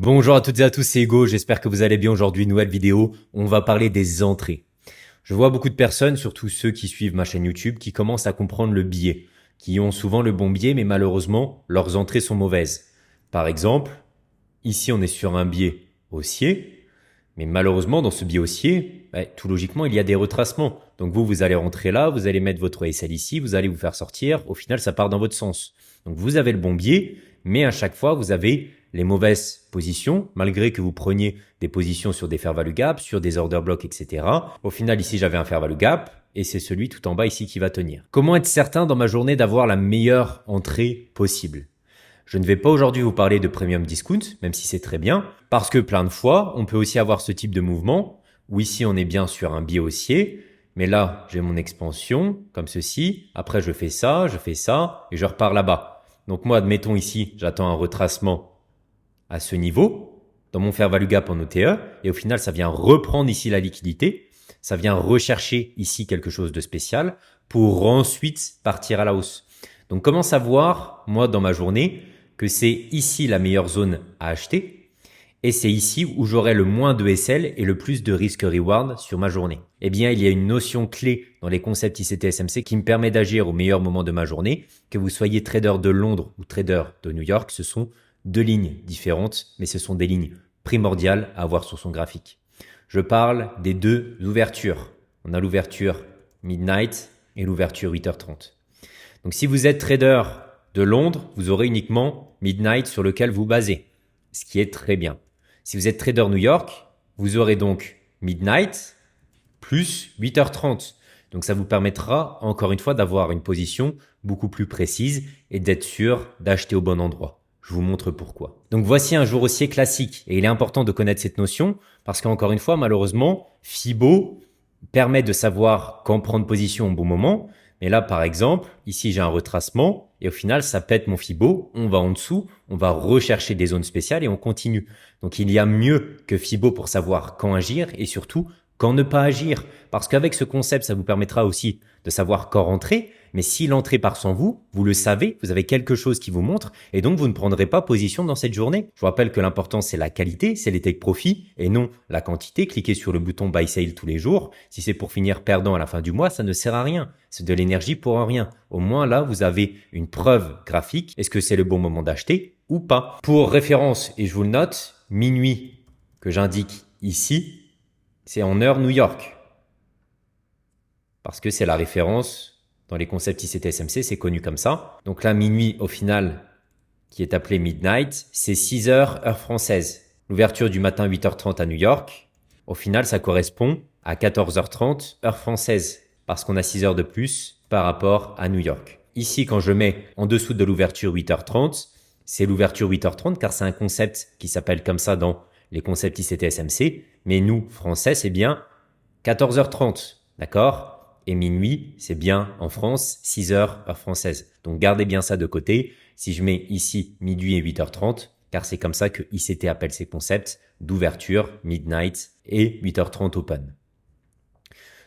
Bonjour à toutes et à tous, c'est Hugo, j'espère que vous allez bien aujourd'hui, nouvelle vidéo, on va parler des entrées. Je vois beaucoup de personnes, surtout ceux qui suivent ma chaîne YouTube, qui commencent à comprendre le biais, qui ont souvent le bon biais, mais malheureusement, leurs entrées sont mauvaises. Par exemple, ici on est sur un biais haussier, mais malheureusement dans ce biais haussier, tout logiquement il y a des retracements. Donc vous allez rentrer là, vous allez mettre votre SL ici, vous allez vous faire sortir, au final ça part dans votre sens. Donc vous avez le bon biais, mais à chaque fois vous avez les mauvaises positions, malgré que vous preniez des positions sur des fair value gap, sur des order blocks, etc. Au final, ici, j'avais un fair value gap et c'est celui tout en bas ici qui va tenir. Comment être certain dans ma journée d'avoir la meilleure entrée possible? Je ne vais pas aujourd'hui vous parler de premium discount, même si c'est très bien, parce que plein de fois, on peut aussi avoir ce type de mouvement où ici, on est bien sur un biais haussier, mais là, j'ai mon expansion comme ceci. Après, je fais ça et je repars là-bas. Donc moi, admettons ici, j'attends un retracement à ce niveau, dans mon fair value gap en OTE, et au final, ça vient reprendre ici la liquidité, ça vient rechercher ici quelque chose de spécial pour ensuite partir à la hausse. Donc, comment savoir, moi, dans ma journée, que c'est ici la meilleure zone à acheter et c'est ici où j'aurai le moins de SL et le plus de risque-reward sur ma journée? Eh bien, il y a une notion clé dans les concepts ICT-SMC qui me permet d'agir au meilleur moment de ma journée. Que vous soyez trader de Londres ou trader de New York, ce sont deux lignes différentes, mais ce sont des lignes primordiales à avoir sur son graphique. Je parle des deux ouvertures. On a l'ouverture midnight et l'ouverture 8h30. Donc si vous êtes trader de Londres, vous aurez uniquement midnight sur lequel vous basez, ce qui est très bien. Si vous êtes trader New York, vous aurez donc midnight plus 8h30. Donc ça vous permettra encore une fois d'avoir une position beaucoup plus précise et d'être sûr d'acheter au bon endroit. Je vous montre pourquoi. Donc voici un jour haussier classique et il est important de connaître cette notion parce qu'encore une fois, malheureusement, Fibo permet de savoir quand prendre position au bon moment. Mais là, par exemple, ici j'ai un retracement et au final, ça pète mon Fibo. On va en dessous, on va rechercher des zones spéciales et on continue. Donc il y a mieux que Fibo pour savoir quand agir et surtout quand ne pas agir. Parce qu'avec ce concept, ça vous permettra aussi de savoir quand rentrer. Mais si l'entrée part sans vous, vous le savez, vous avez quelque chose qui vous montre et donc vous ne prendrez pas position dans cette journée. Je vous rappelle que l'important c'est la qualité, c'est les take profit et non la quantité. Cliquez sur le bouton buy sale tous les jours. Si c'est pour finir perdant à la fin du mois, ça ne sert à rien. C'est de l'énergie pour un rien. Au moins là, vous avez une preuve graphique. Est-ce que c'est le bon moment d'acheter ou pas? Pour référence, et je vous le note, minuit que j'indique ici, c'est en heure New York. Parce que c'est la référence dans les concepts ICT-SMC, c'est connu comme ça. Donc là, minuit, au final, qui est appelé midnight, c'est 6 heures, heure française. L'ouverture du matin, 8h30 à New York, au final, ça correspond à 14h30, heure française, parce qu'on a 6 heures de plus par rapport à New York. Ici, quand je mets en dessous de l'ouverture 8h30, c'est l'ouverture 8h30, car c'est un concept qui s'appelle comme ça dans les concepts ICT-SMC, mais nous, français, c'est bien 14h30, d'accord ? Et minuit, c'est bien en France, 6 heures heure française. Donc gardez bien ça de côté. Si je mets ici midi et 8h30, car c'est comme ça que ICT appelle ces concepts d'ouverture, midnight et 8h30 open.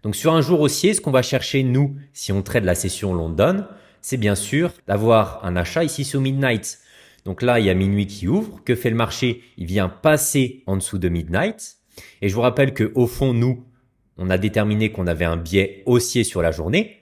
Donc sur un jour haussier, ce qu'on va chercher nous, si on trade la session London, c'est bien sûr d'avoir un achat ici sur midnight. Donc là, il y a minuit qui ouvre. Que fait le marché? Il vient passer en dessous de midnight. Et je vous rappelle que au fond, nous, on a déterminé qu'on avait un biais haussier sur la journée.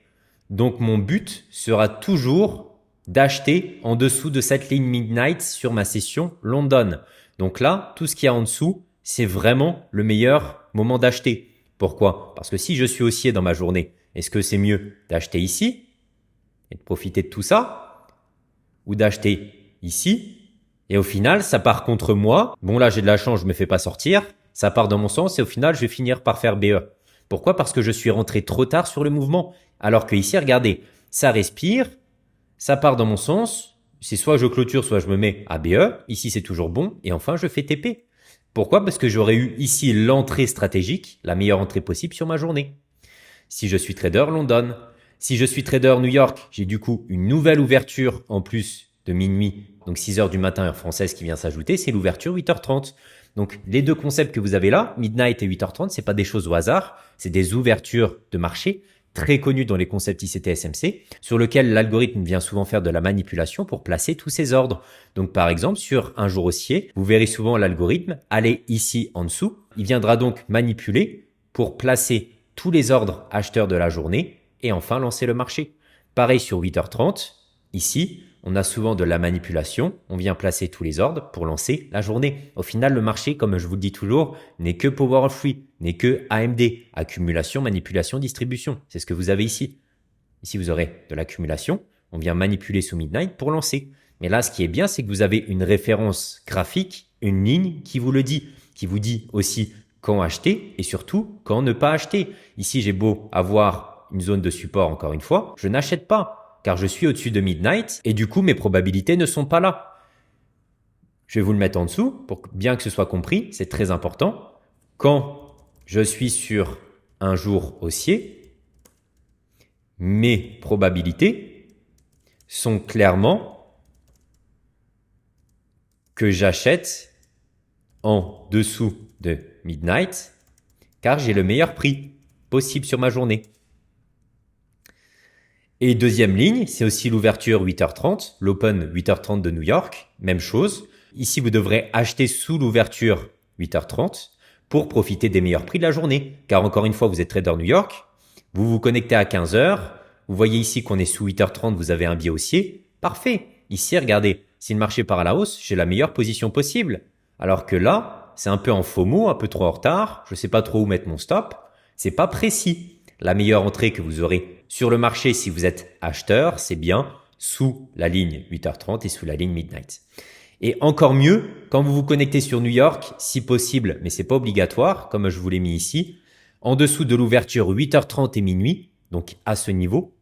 Donc, mon but sera toujours d'acheter en dessous de cette ligne midnight sur ma session London. Donc là, tout ce qu'il y a en dessous, c'est vraiment le meilleur moment d'acheter. Pourquoi? Parce que si je suis haussier dans ma journée, est-ce que c'est mieux d'acheter ici et de profiter de tout ça ou d'acheter ici? Et au final, ça part contre moi. Bon, là, j'ai de la chance, je me fais pas sortir. Ça part dans mon sens et au final, je vais finir par faire BE. Pourquoi? Parce que je suis rentré trop tard sur le mouvement. Alors que ici, regardez, ça respire, ça part dans mon sens. C'est soit je clôture, soit je me mets à BE. Ici, c'est toujours bon. Et enfin, je fais TP. Pourquoi? Parce que j'aurais eu ici l'entrée stratégique, la meilleure entrée possible sur ma journée. Si je suis trader London, si je suis trader New York, j'ai du coup une nouvelle ouverture en plus de minuit, donc 6 heures du matin heure française qui vient s'ajouter, c'est l'ouverture 8h30. Donc, les deux concepts que vous avez là, midnight et 8h30, c'est pas des choses au hasard, c'est des ouvertures de marché très connu dans les concepts ICT-SMC, sur lequel l'algorithme vient souvent faire de la manipulation pour placer tous ces ordres. Donc par exemple, sur un jour haussier, vous verrez souvent l'algorithme aller ici en dessous. Il viendra donc manipuler pour placer tous les ordres acheteurs de la journée et enfin lancer le marché. Pareil sur 8h30, ici, on a souvent de la manipulation, on vient placer tous les ordres pour lancer la journée. Au final, le marché, comme je vous le dis toujours, n'est que Power of Three, n'est que AMD, accumulation, manipulation, distribution. C'est ce que vous avez ici. Ici, vous aurez de l'accumulation, on vient manipuler sous Midnight pour lancer. Mais là, ce qui est bien, c'est que vous avez une référence graphique, une ligne qui vous le dit, qui vous dit aussi quand acheter et surtout quand ne pas acheter. Ici, j'ai beau avoir une zone de support, encore une fois, je n'achète pas car je suis au-dessus de Midnight et du coup, mes probabilités ne sont pas là. Je vais vous le mettre en dessous pour bien que ce soit compris, c'est très important. Quand je suis sur un jour haussier, mes probabilités sont clairement que j'achète en dessous de Midnight car j'ai le meilleur prix possible sur ma journée. Et deuxième ligne, c'est aussi l'ouverture 8h30, l'open 8h30 de New York, même chose. Ici, vous devrez acheter sous l'ouverture 8h30 pour profiter des meilleurs prix de la journée. Car encore une fois, vous êtes trader New York, vous vous connectez à 15h, vous voyez ici qu'on est sous 8h30, vous avez un biais haussier. Parfait. Ici, regardez, si le marché part à la hausse, j'ai la meilleure position possible. Alors que là, c'est un peu en FOMO, un peu trop en retard, je ne sais pas trop où mettre mon stop, c'est pas précis. La meilleure entrée que vous aurez sur le marché si vous êtes acheteur, c'est bien sous la ligne 8h30 et sous la ligne Midnight. Et encore mieux, quand vous vous connectez sur New York, si possible, mais c'est pas obligatoire, comme je vous l'ai mis ici, en dessous de l'ouverture 8h30 et minuit, donc à ce niveau.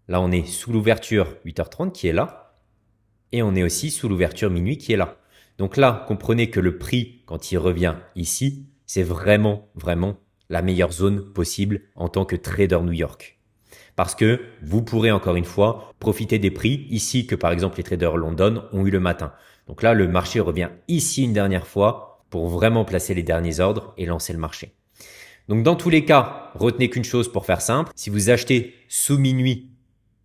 Là, on est sous l'ouverture 8h30 qui est là, et on est aussi sous l'ouverture minuit qui est là. Donc là, comprenez que le prix, quand il revient ici, c'est vraiment la meilleure zone possible en tant que trader New York. Parce que vous pourrez encore une fois profiter des prix ici que par exemple les traders London ont eu le matin. Donc là, le marché revient ici une dernière fois pour vraiment placer les derniers ordres et lancer le marché. Donc dans tous les cas, retenez qu'une chose pour faire simple, si vous achetez sous minuit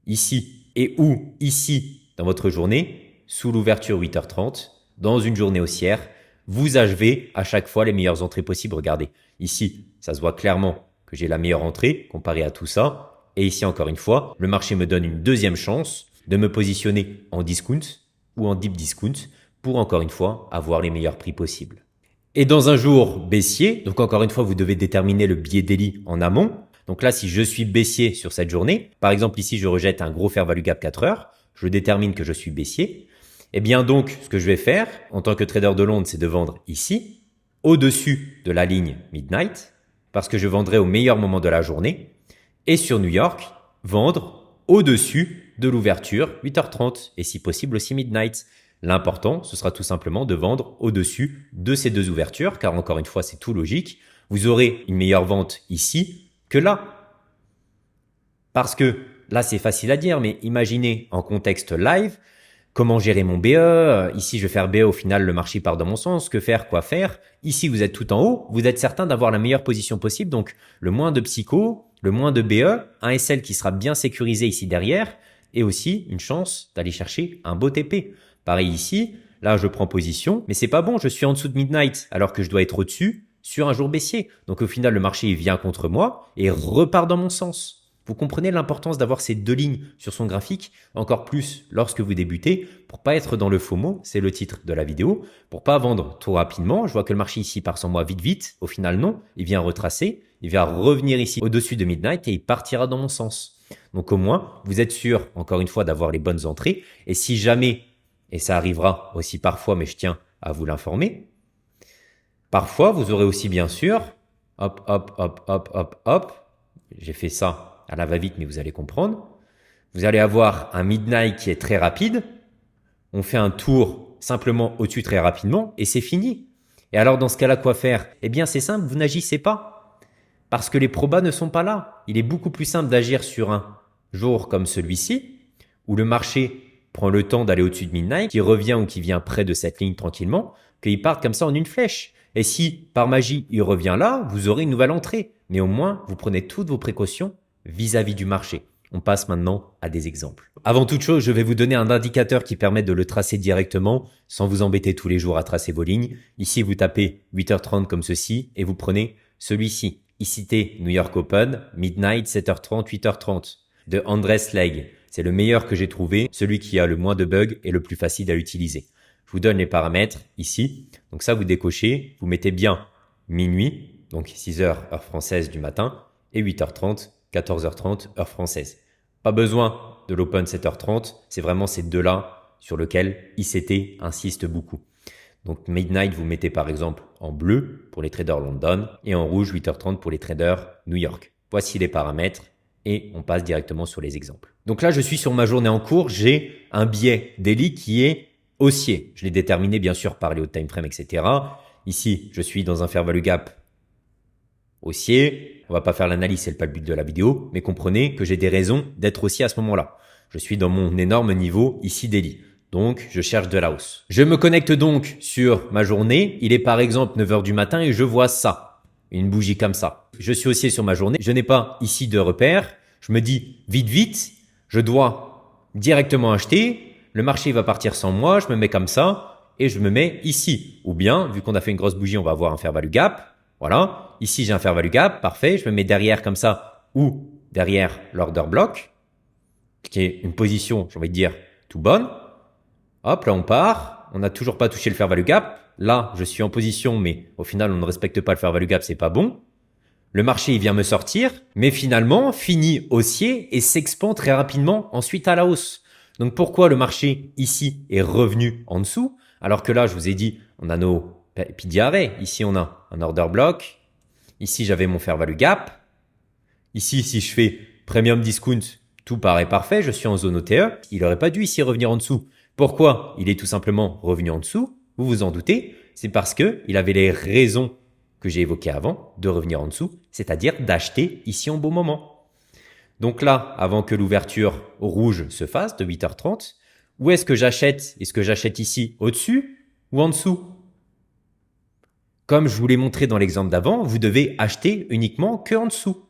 ici et ou ici dans votre journée, sous l'ouverture 8h30, dans une journée haussière, vous achevez à chaque fois les meilleures entrées possibles. Regardez, ici, ça se voit clairement que j'ai la meilleure entrée comparée à tout ça. Et ici, encore une fois, le marché me donne une deuxième chance de me positionner en discount ou en deep discount pour, encore une fois, avoir les meilleurs prix possibles. Et dans un jour baissier, donc encore une fois, vous devez déterminer le biais daily en amont. Donc là, si je suis baissier sur cette journée, par exemple ici, je rejette un gros fair value gap 4 heures, je détermine que je suis baissier. Eh bien donc, ce que je vais faire en tant que trader de Londres, c'est de vendre ici, au-dessus de la ligne Midnight, parce que je vendrai au meilleur moment de la journée. Et sur New York, vendre au-dessus de l'ouverture 8h30 et si possible aussi Midnight. L'important, ce sera tout simplement de vendre au-dessus de ces deux ouvertures, car encore une fois, c'est tout logique. Vous aurez une meilleure vente ici que là. Parce que là, c'est facile à dire, mais imaginez en contexte live, comment gérer mon BE? Ici, je vais faire BE, au final, le marché part dans mon sens. Que faire? Quoi faire? Ici, vous êtes tout en haut. Vous êtes certain d'avoir la meilleure position possible. Donc, le moins de psycho, le moins de BE, un SL qui sera bien sécurisé ici derrière et aussi une chance d'aller chercher un beau TP. Pareil ici, là, je prends position, mais c'est pas bon. Je suis en dessous de Midnight alors que je dois être au-dessus sur un jour baissier. Donc, au final, le marché il vient contre moi et repart dans mon sens. Vous comprenez l'importance d'avoir ces deux lignes sur son graphique, encore plus lorsque vous débutez, pour pas être dans le FOMO, c'est le titre de la vidéo, pour pas vendre trop rapidement. Je vois que le marché ici part sans moi vite, au final non, il vient retracer, il va revenir ici au-dessus de Midnight et il partira dans mon sens. Donc au moins, vous êtes sûr, encore une fois, d'avoir les bonnes entrées, et si jamais, et ça arrivera aussi parfois, mais je tiens à vous l'informer, parfois vous aurez aussi bien sûr, j'ai fait ça à la va-vite, mais vous allez comprendre. Vous allez avoir un Midnight qui est très rapide. On fait un tour simplement au-dessus très rapidement et c'est fini. Et alors, dans ce cas-là, quoi faire? Eh bien, c'est simple, vous n'agissez pas. Parce que les probas ne sont pas là. Il est beaucoup plus simple d'agir sur un jour comme celui-ci, où le marché prend le temps d'aller au-dessus de Midnight, qui revient ou qui vient près de cette ligne tranquillement, qu'il parte comme ça en une flèche. Et si, par magie, il revient là, vous aurez une nouvelle entrée. Mais au moins, vous prenez toutes vos précautions vis-à-vis du marché. On passe maintenant à des exemples. Avant toute chose, je vais vous donner un indicateur qui permet de le tracer directement sans vous embêter tous les jours à tracer vos lignes. Ici, vous tapez 8h30 comme ceci et vous prenez celui-ci. Ici, New York Open, Midnight, 7h30, 8h30 de Andrés Legg. C'est le meilleur que j'ai trouvé, celui qui a le moins de bugs et le plus facile à utiliser. Je vous donne les paramètres ici. Donc ça, vous décochez, vous mettez bien minuit, donc 6h heure française du matin et 8h30, 14h30 heure française. Pas besoin de l'Open 7h30, c'est vraiment ces deux-là sur lesquels ICT insiste beaucoup. Donc Midnight, vous mettez par exemple en bleu pour les traders London et en rouge 8h30 pour les traders New York. Voici les paramètres et on passe directement sur les exemples. Donc là, je suis sur ma journée en cours, j'ai un biais daily qui est haussier. Je l'ai déterminé bien sûr par les hauts time frame, etc. Ici, je suis dans un fair value gap haussier. On va pas faire l'analyse, c'est pas le but de la vidéo, mais comprenez que j'ai des raisons d'être haussier à ce moment-là. Je suis dans mon énorme niveau ici daily. Donc, je cherche de la hausse. Je me connecte donc sur ma journée. Il est par exemple 9h du matin et je vois ça. Une bougie comme ça. Je suis haussier sur ma journée. Je n'ai pas ici de repère. Je me dis vite, je dois directement acheter. Le marché va partir sans moi. Je me mets comme ça et je me mets ici. Ou bien, vu qu'on a fait une grosse bougie, on va avoir un fair value gap. Voilà, ici j'ai un fair value gap, parfait, je me mets derrière comme ça ou derrière l'order block, qui est une position, j'ai envie de dire, tout bonne. Hop, là on part, on n'a toujours pas touché le fair value gap. Là, je suis en position, mais au final, on ne respecte pas le fair value gap, c'est pas bon. Le marché, il vient me sortir, mais finalement, finit haussier et s'expand très rapidement ensuite à la hausse. Donc pourquoi le marché ici est revenu en dessous, alors que là, je vous ai dit, on a nos PDRA. Ici, on a un order block. Ici, j'avais mon fair value gap. Ici, si je fais premium discount, tout paraît parfait. Je suis en zone OTE. Il n'aurait pas dû ici revenir en dessous. Pourquoi il est tout simplement revenu en dessous? Vous vous en doutez. C'est parce que il avait les raisons que j'ai évoquées avant de revenir en dessous, c'est-à-dire d'acheter ici en beau moment. Donc là, avant que l'ouverture rouge se fasse de 8h30, où est-ce que j'achète? Est-ce que j'achète ici au-dessus ou en dessous? Comme je vous l'ai montré dans l'exemple d'avant, vous devez acheter uniquement que en dessous.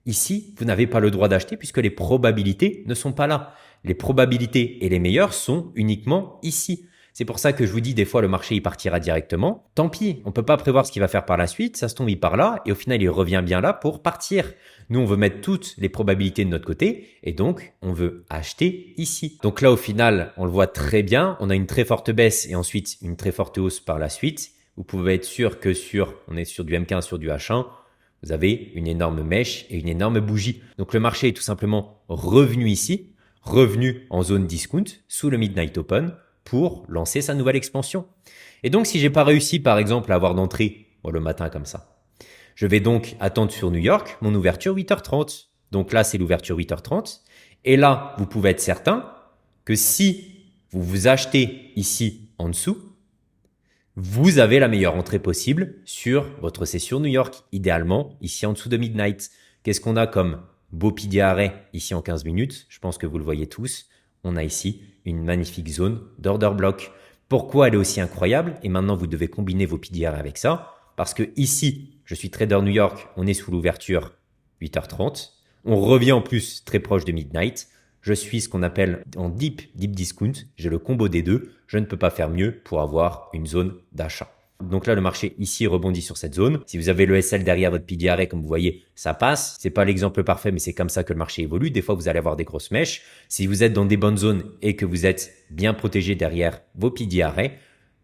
Ici, vous n'avez pas le droit d'acheter puisque les probabilités ne sont pas là. Les probabilités et les meilleures sont uniquement ici. C'est pour ça que je vous dis des fois le marché il partira directement. Tant pis, on peut pas prévoir ce qu'il va faire par la suite. Ça se tombe il part là et au final il revient bien là pour partir. Nous on veut mettre toutes les probabilités de notre côté et donc on veut acheter ici. Donc là au final on le voit très bien. On a une très forte baisse et ensuite une très forte hausse par la suite. Vous pouvez être sûr que on est sur du M15, sur du H1, vous avez une énorme mèche et une énorme bougie. Donc le marché est tout simplement revenu ici, revenu en zone discount sous le Midnight Open pour lancer sa nouvelle expansion. Et donc si j'ai pas réussi par exemple à avoir d'entrée le matin comme ça, je vais donc attendre sur New York mon ouverture 8h30. Donc là c'est l'ouverture 8h30 et là vous pouvez être certain que si vous vous achetez ici en dessous, vous avez la meilleure entrée possible sur votre session New York, idéalement ici en dessous de Midnight. Qu'est-ce qu'on a comme beau PDRA ici en 15 minutes? Je pense que vous le voyez tous. On a ici une magnifique zone d'order block. Pourquoi elle est aussi incroyable? Et maintenant, vous devez combiner vos PDRA avec ça. Parce que ici, je suis trader New York, on est sous l'ouverture 8h30. On revient en plus très proche de Midnight. Je suis ce qu'on appelle en deep discount. J'ai le combo des deux. Je ne peux pas faire mieux pour avoir une zone d'achat. Donc là, le marché ici rebondit sur cette zone. Si vous avez le SL derrière votre PDRA, comme vous voyez, ça passe. C'est pas l'exemple parfait, mais c'est comme ça que le marché évolue. Des fois, vous allez avoir des grosses mèches. Si vous êtes dans des bonnes zones et que vous êtes bien protégé derrière vos PDRA,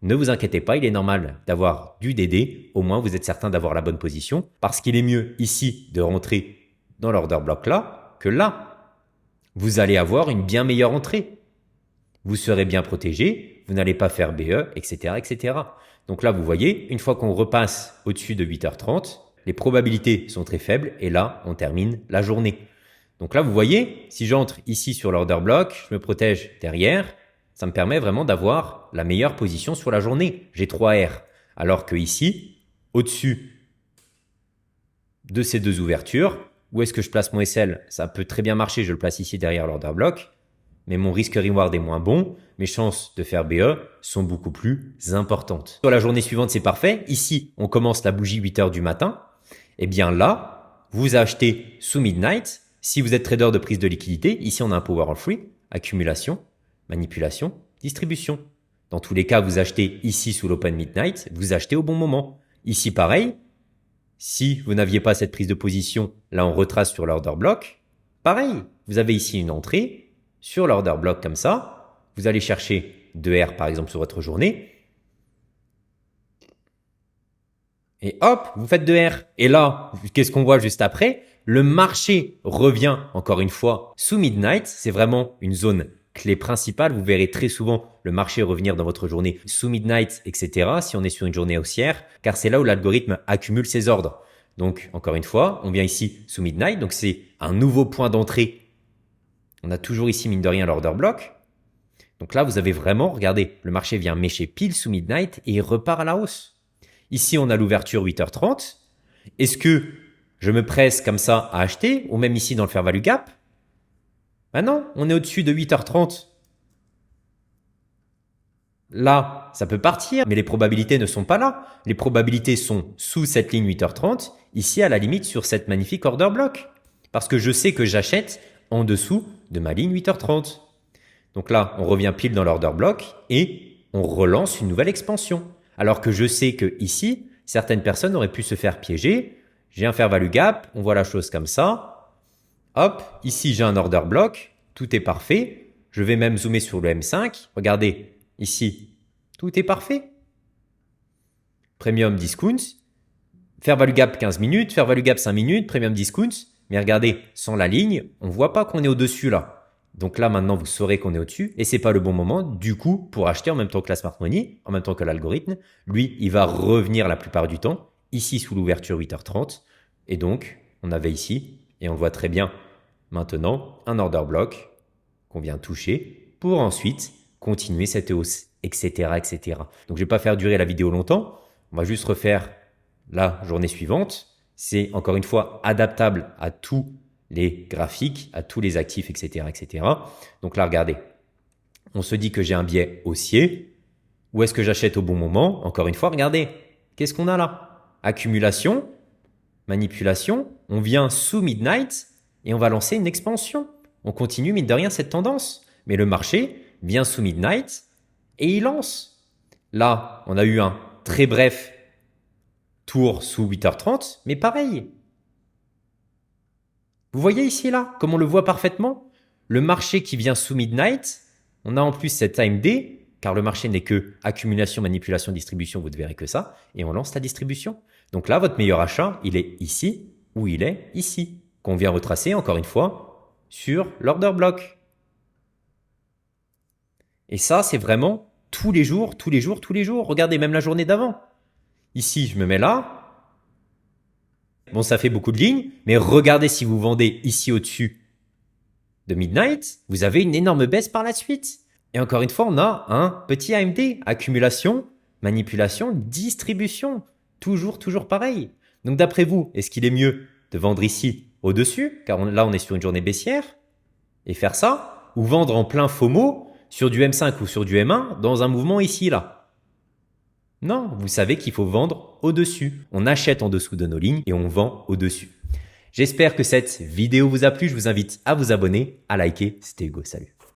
ne vous inquiétez pas, il est normal d'avoir du DD. Au moins, vous êtes certain d'avoir la bonne position parce qu'il est mieux ici de rentrer dans l'order block là que là. Vous allez avoir une bien meilleure entrée. Vous serez bien protégé, vous n'allez pas faire BE, etc., etc. Donc là, vous voyez, une fois qu'on repasse au-dessus de 8h30, les probabilités sont très faibles et là, on termine la journée. Donc là, vous voyez, si j'entre ici sur l'order block, je me protège derrière, ça me permet vraiment d'avoir la meilleure position sur la journée. J'ai 3 R. Alors que ici, au-dessus de ces deux ouvertures, où est-ce que je place mon SL? Ça peut très bien marcher, je le place ici derrière l'order block, mais mon risque-reward est moins bon, mes chances de faire BE sont beaucoup plus importantes. Sur la journée suivante, c'est parfait. Ici, on commence la bougie 8h du matin. Eh bien là, vous achetez sous Midnight, Si vous êtes trader de prise de liquidité, ici on a un Power of Free, accumulation, manipulation, distribution. Dans tous les cas, vous achetez ici sous l'Open Midnight, vous achetez au bon moment. Ici pareil, si vous n'aviez pas cette prise de position, là on retrace sur l'order block. Pareil, vous avez ici une entrée sur l'order block comme ça. Vous allez chercher 2R par exemple sur votre journée. Et hop, vous faites 2R. Et là, qu'est-ce qu'on voit juste après? Le marché revient encore une fois sous Midnight. C'est vraiment une zone clé principale. Vous verrez très souvent le marché revenir dans votre journée sous Midnight, etc. si on est sur une journée haussière, car c'est là où l'algorithme accumule ses ordres. Donc, encore une fois, on vient ici sous Midnight. Donc, c'est un nouveau point d'entrée. On a toujours ici, mine de rien, l'order block. Donc là, vous avez vraiment, regardez, le marché vient mécher pile sous Midnight et il repart à la hausse. Ici, on a l'ouverture 8h30. Est-ce que je me presse comme ça à acheter ou même ici dans le fair value gap? Ben non, on est au-dessus de 8h30. Là, ça peut partir, mais les probabilités ne sont pas là. Les probabilités sont sous cette ligne 8h30, ici à la limite sur cette magnifique order block. Parce que je sais que j'achète en dessous de ma ligne 8h30. Donc là, on revient pile dans l'order block et on relance une nouvelle expansion. Alors que je sais que ici, certaines personnes auraient pu se faire piéger. J'ai un fair value gap, on voit la chose comme ça. Hop, ici j'ai un order block, tout est parfait. Je vais même zoomer sur le M5. Regardez, ici, tout est parfait. Premium discount, fair value gap 15 minutes, fair value gap 5 minutes, premium discount. Mais regardez, sans la ligne, on ne voit pas qu'on est au-dessus là. Donc là, maintenant, vous saurez qu'on est au-dessus et c'est pas le bon moment, du coup, pour acheter en même temps que la Smart Money, en même temps que l'algorithme. Lui, il va revenir la plupart du temps, ici sous l'ouverture 8h30. Et donc, on avait ici, et on voit très bien maintenant, un order block qu'on vient toucher pour ensuite continuer cette hausse, etc., etc. Donc, je vais pas faire durer la vidéo longtemps. On va juste refaire la journée suivante. C'est encore une fois adaptable à tous les graphiques, à tous les actifs, etc., etc. Donc là, regardez, on se dit que j'ai un biais haussier. Où est-ce que j'achète au bon moment? Encore une fois, regardez, qu'est-ce qu'on a là? Accumulation, manipulation, on vient sous Midnight et on va lancer une expansion. On continue, mine de rien, cette tendance. Mais le marché vient sous Midnight et il lance. Là, on a eu un très bref tour sous 8h30, mais pareil. Vous voyez ici, là, comme on le voit parfaitement, le marché qui vient sous Midnight, on a en plus cette time D, car le marché n'est que accumulation, manipulation, distribution, vous ne verrez que ça, et on lance la distribution. Donc là, votre meilleur achat, il est ici ou il est ici, qu'on vient retracer, encore une fois, sur l'order block. Et ça, c'est vraiment tous les jours, tous les jours, tous les jours. Regardez, même la journée d'avant. Ici, je me mets là. Bon, ça fait beaucoup de lignes, mais regardez si vous vendez ici au-dessus de Midnight, vous avez une énorme baisse par la suite. Et encore une fois, on a un petit AMD, accumulation, manipulation, distribution. Toujours pareil. Donc d'après vous, est-ce qu'il est mieux de vendre ici au-dessus, car là on est sur une journée baissière, et faire ça, ou vendre en plein FOMO sur du M5 ou sur du M1 dans un mouvement ici, là? Non, vous savez qu'il faut vendre au-dessus. On achète en dessous de nos lignes et on vend au-dessus. J'espère que cette vidéo vous a plu. Je vous invite à vous abonner, à liker. C'était Hugo, salut.